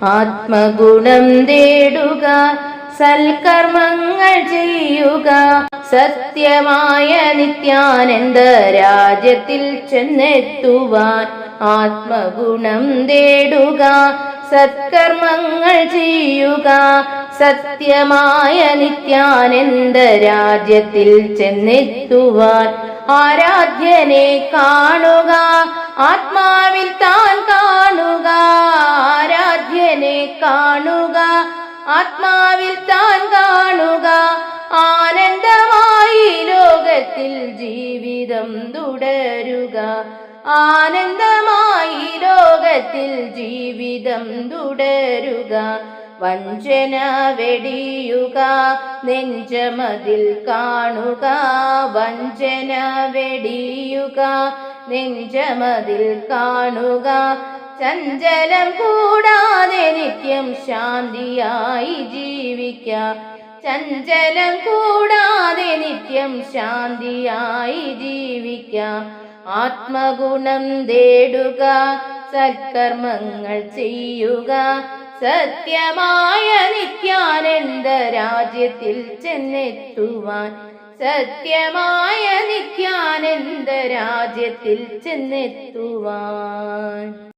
ആത്മഗുണം തേടുക, സൽക്കർമ്മങ്ങൾ ചെയ്യുക, സത്യമായ നിത്യാനന്ദ രാജ്യത്തിൽ ചെന്നെത്തുവാൻ. ആത്മഗുണം തേടുക, സത്കർമ്മങ്ങൾ ചെയ്യുക, സത്യമായ നിത്യാനന്ദ രാജ്യത്തിൽ ചെന്നെത്തുവാൻ. ആരാധ്യനെ കാണുക, ആത്മാവിൽ താൻ കാണുക. ആരാധ്യനെ കാണുക, ആത്മാവിൽ താൻ കാണുക. ആനന്ദമായി ലോകത്തിൽ ജീവിതം തുടരുക. ആനന്ദമായി ലോകത്തിൽ ജീവിതം തുടരുക. വഞ്ചന വെടിയുക, നെഞ്ചമതിൽ കാണുക. വഞ്ചന വെടിയുക, നെഞ്ചമതിൽ കാണുക. ചഞ്ചലം കൂടാതെ നിത്യം ശാന്തിയായി ജീവിക്കാം. ചഞ്ചലം കൂടാതെ നിത്യം ശാന്തിയായി ജീവിക്കാം. ആത്മഗുണം തേടുക, സൽക്കർമ്മങ്ങൾ ചെയ്യുക, സത്യമായ നിത്യാനന്ദ രാജ്യത്തിൽ ചെന്നെത്തുവാൻ. സത്യമായ നിത്യാനന്ദ രാജ്യത്തിൽ ചെന്നെത്തുവാൻ.